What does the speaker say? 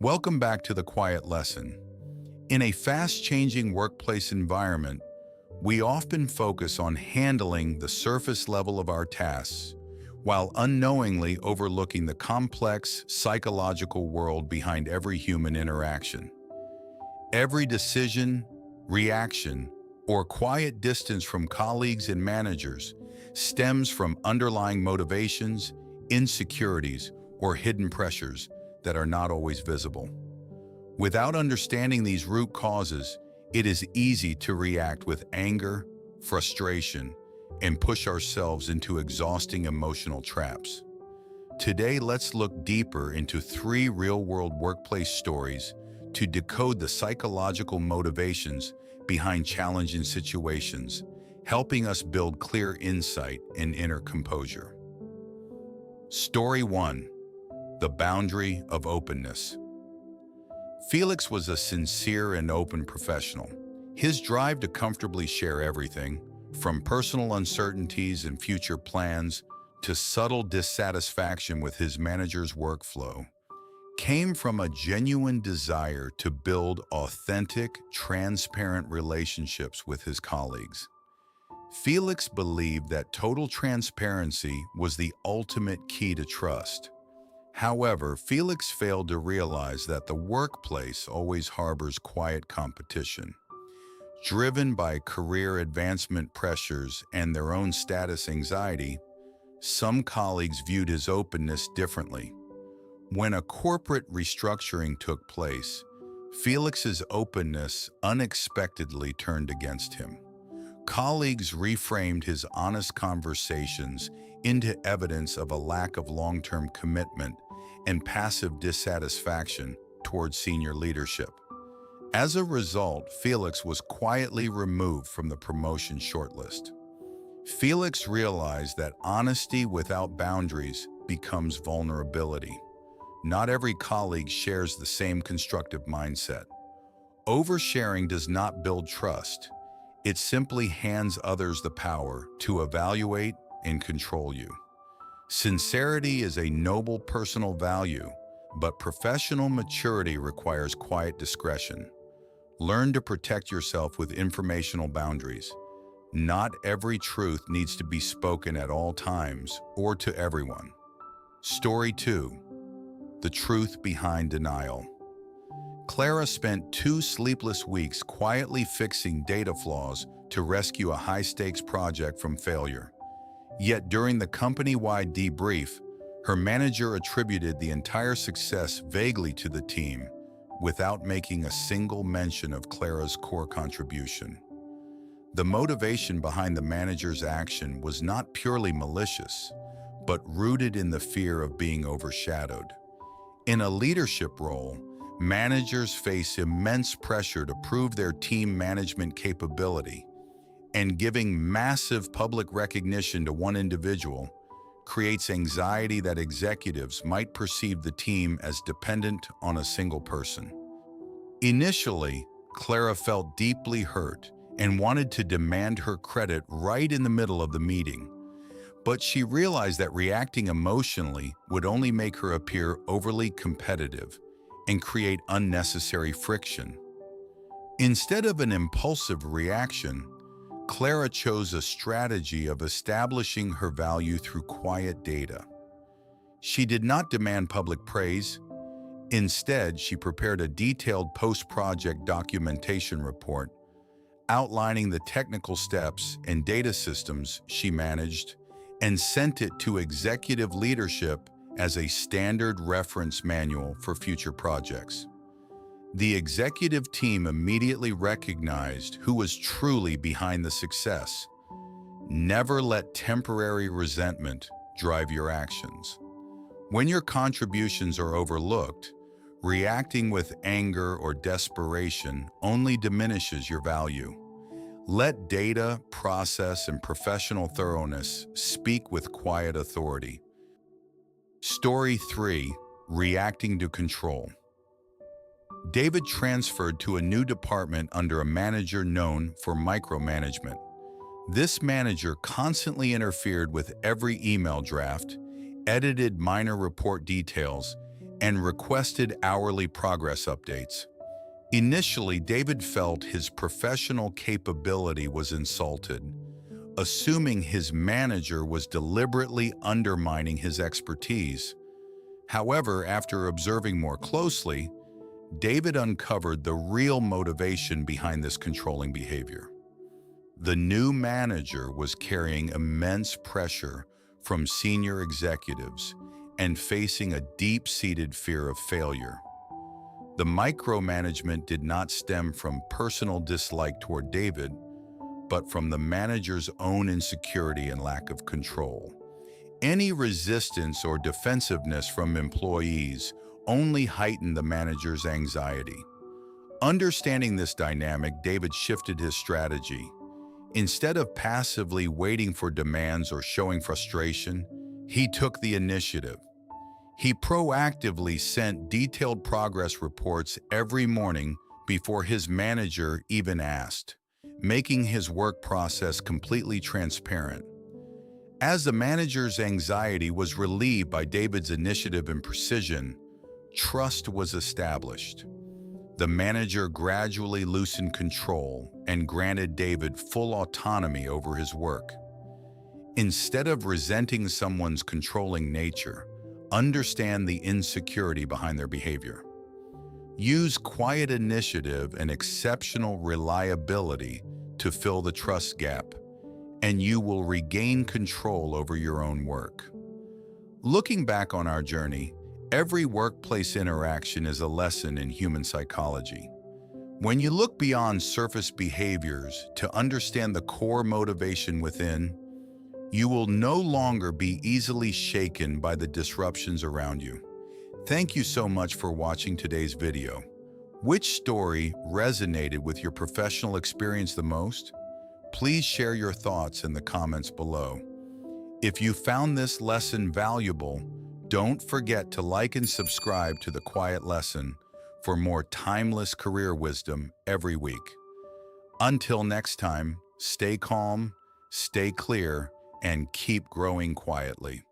Welcome back to the Quiet Lesson. In a fast-changing workplace environment, we often focus on handling the surface level of our tasks, while unknowingly overlooking the complex psychological world behind every human interaction. Every decision, reaction, or quiet distance from colleagues and managers stems from underlying motivations, insecurities, or hidden pressures that are not always visible. Without understanding these root causes, it is easy to react with anger, frustration, and push ourselves into exhausting emotional traps. Today, let's look deeper into 3 real-world workplace stories to decode the psychological motivations behind challenging situations, helping us build clear insight and inner composure. Story 1. The Boundary of Openness. Felix was a sincere and open professional. His drive to comfortably share everything, from personal uncertainties and future plans to subtle dissatisfaction with his manager's workflow, came from a genuine desire to build authentic, transparent relationships with his colleagues. Felix believed that total transparency was the ultimate key to trust. However, Felix failed to realize that the workplace always harbors quiet competition. Driven by career advancement pressures and their own status anxiety, some colleagues viewed his openness differently. When a corporate restructuring took place, Felix's openness unexpectedly turned against him. Colleagues reframed his honest conversations into evidence of a lack of long-term commitment and passive dissatisfaction towards senior leadership. As a result, Felix was quietly removed from the promotion shortlist. Felix realized that honesty without boundaries becomes vulnerability. Not every colleague shares the same constructive mindset. Oversharing does not build trust. It simply hands others the power to evaluate and control you. Sincerity is a noble personal value, but professional maturity requires quiet discretion. Learn to protect yourself with informational boundaries. Not every truth needs to be spoken at all times or to everyone. Story 2. The Truth Behind Denial. Clara spent 2 sleepless weeks quietly fixing data flaws to rescue a high-stakes project from failure. Yet during the company-wide debrief, her manager attributed the entire success vaguely to the team, without making a single mention of Clara's core contribution. The motivation behind the manager's action was not purely malicious, but rooted in the fear of being overshadowed. In a leadership role, managers face immense pressure to prove their team management capability, and giving massive public recognition to one individual creates anxiety that executives might perceive the team as dependent on a single person. Initially, Clara felt deeply hurt and wanted to demand her credit right in the middle of the meeting. But she realized that reacting emotionally would only make her appear overly competitive and create unnecessary friction. Instead of an impulsive reaction, Clara chose a strategy of establishing her value through quiet data. She did not demand public praise. Instead, she prepared a detailed post-project documentation report outlining the technical steps and data systems she managed and sent it to executive leadership as a standard reference manual for future projects. The executive team immediately recognized who was truly behind the success. Never let temporary resentment drive your actions. When your contributions are overlooked, reacting with anger or desperation only diminishes your value. Let data, process, and professional thoroughness speak with quiet authority. Story 3. Reacting to control. David transferred to a new department under a manager known for micromanagement. This manager constantly interfered with every email draft, edited minor report details, and requested hourly progress updates. Initially, David felt his professional capability was insulted, assuming his manager was deliberately undermining his expertise. However, after observing more closely, David uncovered the real motivation behind this controlling behavior. The new manager was carrying immense pressure from senior executives and facing a deep-seated fear of failure. The micromanagement did not stem from personal dislike toward David, but from the manager's own insecurity and lack of control. Any resistance or defensiveness from employees only heightened the manager's anxiety. Understanding this dynamic, David shifted his strategy. Instead of passively waiting for demands or showing frustration, he took the initiative. He proactively sent detailed progress reports every morning before his manager even asked, making his work process completely transparent. As the manager's anxiety was relieved by David's initiative and precision, trust was established. The manager gradually loosened control and granted David full autonomy over his work. Instead of resenting someone's controlling nature, understand the insecurity behind their behavior. Use quiet initiative and exceptional reliability to fill the trust gap, and you will regain control over your own work. Looking back on our journey, every workplace interaction is a lesson in human psychology. When you look beyond surface behaviors to understand the core motivation within, you will no longer be easily shaken by the disruptions around you. Thank you so much for watching today's video. Which story resonated with your professional experience the most? Please share your thoughts in the comments below. If you found this lesson valuable, don't forget to like and subscribe to The Quiet Lesson for more timeless career wisdom every week. Until next time, stay calm, stay clear, and keep growing quietly.